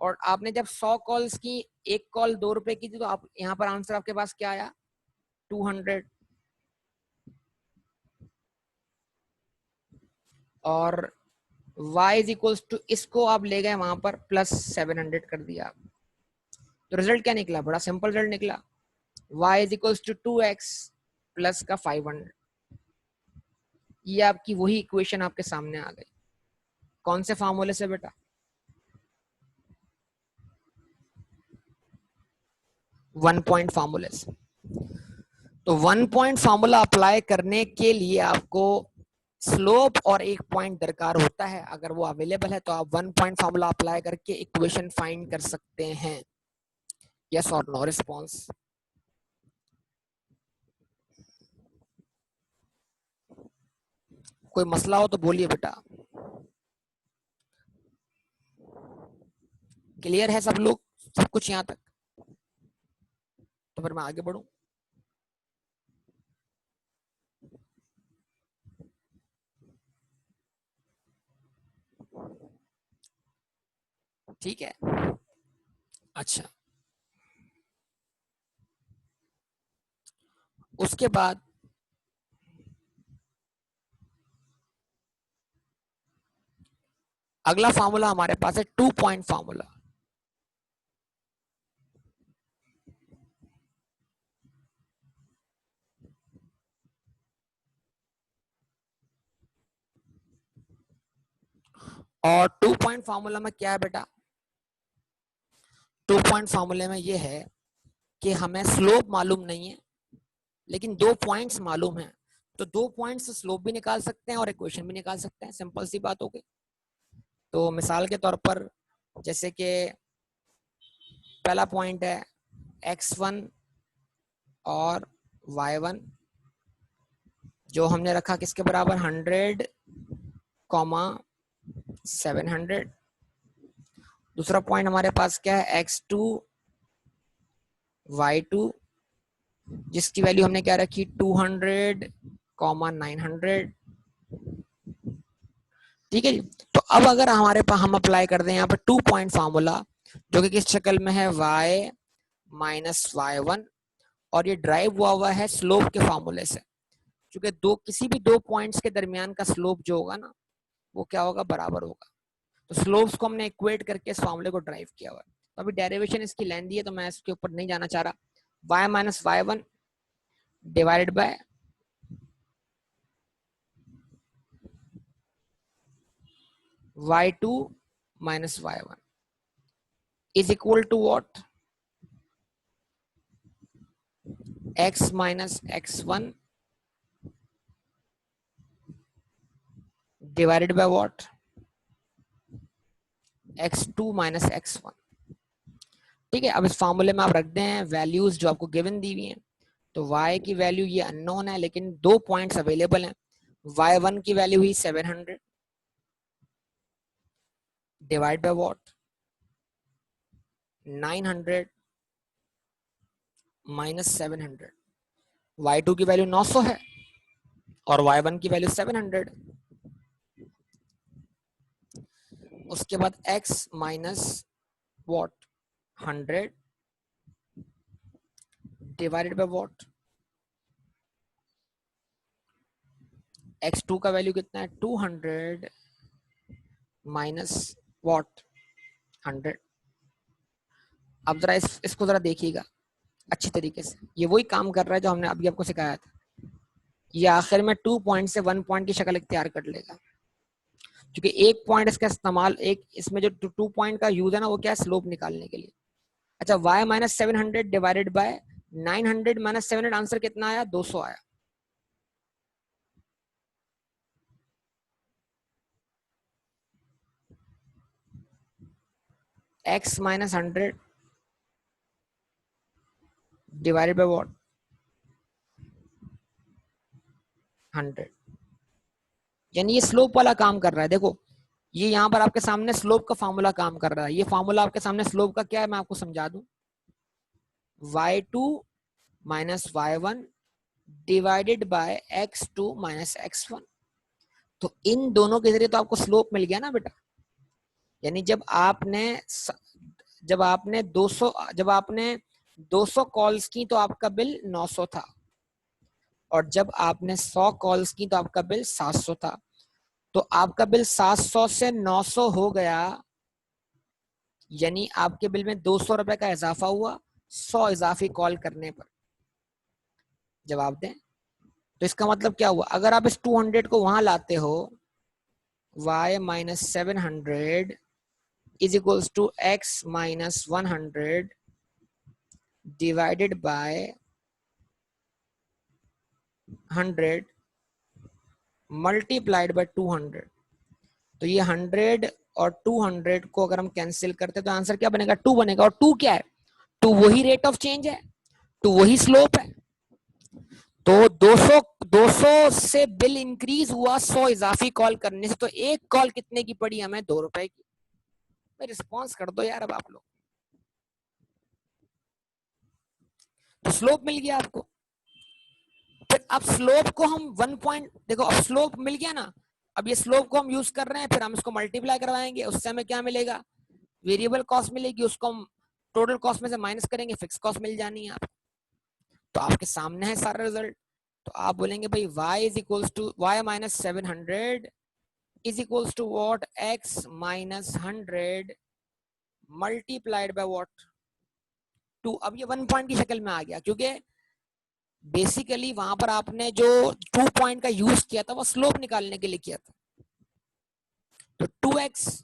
और आपने जब 100 कॉल्स की, एक कॉल 2 रुपए की थी, तो आप यहाँ पर आंसर आपके पास क्या आया, 200। और y इज इक्वल्स टू, इसको आप ले गए वहां पर प्लस 700 कर दिया आप, तो रिजल्ट क्या निकला? बड़ा सिंपल रिजल्ट निकला, y is equals to 2x plus का 500। ये आपकी वही इक्वेशन आपके सामने आ गई। कौन से फार्मूले से बेटा? 1 पॉइंट फार्मूले से। तो 1 पॉइंट फार्मूला अप्लाई करने के लिए आपको स्लोप और एक पॉइंट दरकार होता है। अगर वो अवेलेबल है तो आप 1 पॉइंट फार्मूला अप्लाई करके इक्वेशन फाइंड कर सकते हैं। यस और नो रिस्पॉन्स। कोई मसला हो तो बोलिए बेटा। क्लियर है सब लोग, सब कुछ यहाँ तक? तो फिर मैं आगे बढ़ूं। ठीक है, अच्छा। उसके बाद अगला फार्मूला हमारे पास है 2 पॉइंट फार्मूला। और 2 पॉइंट फार्मूला में क्या है बेटा? 2 पॉइंट फार्मूले में ये है कि हमें स्लोप मालूम नहीं है लेकिन 2 पॉइंट्स मालूम है, तो 2 पॉइंट्स से स्लोप भी निकाल सकते हैं और इक्वेशन भी निकाल सकते हैं। सिंपल सी बात हो गई। तो मिसाल के तौर पर जैसे कि पहला पॉइंट है x1 और y1, जो हमने रखा किसके बराबर? 100, 700। दूसरा पॉइंट हमारे पास क्या है? x2, y2, जिसकी वैल्यू हमने क्या रखी? 200, 900। ठीक है जी। तो अब अगर हमारे पास हम अप्लाई कर दें यहाँ पर 2 पॉइंट फार्मूला, जो कि किस शक्ल में है? y माइनस y1, और ये ड्राइव हुआ है स्लोप के फार्मूले से। क्योंकि किसी भी 2 पॉइंट्स के दरमियान का स्लोप जो होगा ना, वो क्या होगा? बराबर होगा। तो स्लोप्स को हमने इक्वेट करके इस फार्मूले को ड्राइव किया हुआ है। तो अभी डेरिवेशन इसकी लेंथी है तो मैं इसके ऊपर नहीं जाना चाह रहा। y minus y1 divided by y2 minus y1 is equal to what? x minus x1 divided by what? x2 minus x1। ठीक है, अब इस फार्मूले में आप रख दें वैल्यूज जो आपको गिवन दी हुई हैं। तो y की वैल्यू ये अननोन है लेकिन 2 पॉइंट्स अवेलेबल हैं। y1 की वैल्यू हुई 700 divide by what? 900 minus 700। y2 की वैल्यू 900 है और y1 की वैल्यू 700। उसके बाद x minus what? 100 divided by what? x2 का वैल्यू कितना है? 200 माइनस व्हाट? 100। अब जरा इसको जरा देखिएगा अच्छी तरीके से। ये वही काम कर रहा है जो हमने अभी आपको सिखाया था। ये आखिर में 2 पॉइंट से 1 पॉइंट की शक्ल इख्तियार कर लेगा, क्योंकि एक पॉइंट इसका इस्तेमाल, एक इसमें जो 2 पॉइंट का यूज है ना, वो क्या है? स्लोप निकालने के लिए। अच्छा, y minus 700 divided by 900 minus 700, answer कितना आया? 200 आया। x minus 100 divided by what? 100। यानी ये स्लोप वाला काम कर रहा है। देखो, ये यहाँ पर आपके सामने स्लोप का फार्मूला काम कर रहा है। ये फार्मूला आपके सामने स्लोप का क्या है, मैं आपको समझा दूं। y2 minus y1 divided by x2 minus x1। तो इन दोनों के जरिए तो आपको स्लोप मिल गया ना बेटा। यानी जब आपने 200 कॉल्स की तो आपका बिल 900 था, और जब आपने 100 कॉल्स की तो आपका बिल 700 था। तो आपका बिल 700 से 900 हो गया, यानी आपके बिल में 200 रुपए का इजाफा हुआ 100 इजाफी कॉल करने पर। जवाब दें। तो इसका मतलब क्या हुआ, अगर आप इस 200 को वहां लाते हो, y minus 700 is equals to x minus 100 divided by 100 multiplied by 200। तो ये 100 और 200 को अगर हम कैंसिल करते तो आंसर क्या बनेगा, 2 बनेगा। और 2 क्या है, 2 वही रेट ऑफ चेंज है, 2 वही स्लोप है। तो 200 से बिल इंक्रीज हुआ 100 इजाफी कॉल करने से, तो एक कॉल कितने की पड़ी हमें, 2 रुपए की। रिस्पॉन्स कर दो यार अब आप लोग। तो स्लोप मिल गया आपको। फिर अब स्लोप को हम 1 पॉइंट, देखो अब स्लोप मिल गया ना, अब ये स्लोप को हम यूज कर रहे हैं, फिर हम इसको मल्टीप्लाई करवाएंगे, उससे हमें क्या मिलेगा, वेरिएबल कॉस्ट मिलेगी, उसको हम टोटल कॉस्ट में से माइनस करेंगे, फिक्स कॉस्ट मिल जानी है आपको। तो आपके सामने है सारा रिजल्ट। तो आप बोलेंगे भाई y is equals to y minus 700 is equals to what, x minus 100 multiplied by what, 2। अब ये 1 पॉइंट की शक्ल में आ गया, क्योंकि बेसिकली वहां पर आपने जो 2 पॉइंट का यूज किया था वो स्लोप निकालने के लिए किया था। तो 2x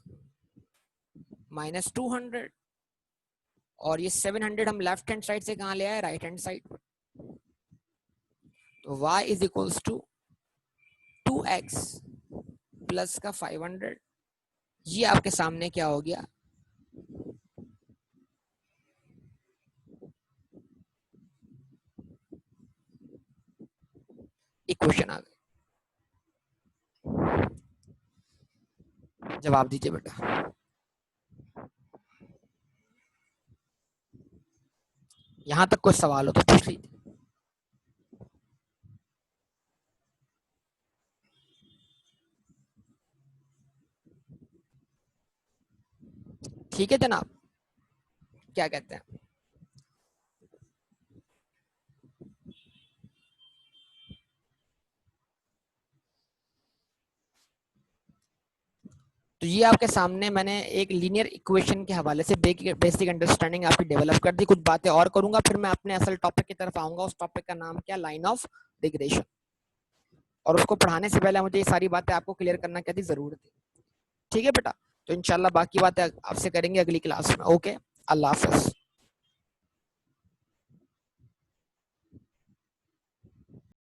माइनस 200 और ये 700 हम लेफ्ट हैंड साइड से कहां ले आए, राइट हैंड साइड पर। तो y is equals to 2x plus का 500। ये आपके सामने क्या हो गया, इक्वेशन आ गई। जवाब दीजिए बेटा। यहां तक कोई सवाल हो तो पूछ लीजिए। ठीक है जनाब, क्या कहते हैं। तो ये आपके सामने मैंने एक लीनियर इक्वेशन के हवाले से बेसिक अंडरस्टैंडिंग आपकी डेवलप कर दी। कुछ बातें और करूंगा, फिर मैं अपने असल टॉपिक की तरफ आऊंगा। उस टॉपिक का नाम क्या, लाइन ऑफ रिग्रेशन। और उसको पढ़ाने से पहले मुझे ये सारी बातें आपको क्लियर करना क्या थी, जरूरत है। ठीक है बेटा, तो इंशाल्लाह बाकी बातें आपसे करेंगे अगली क्लास में। ओके, अल्लाह हाफिज।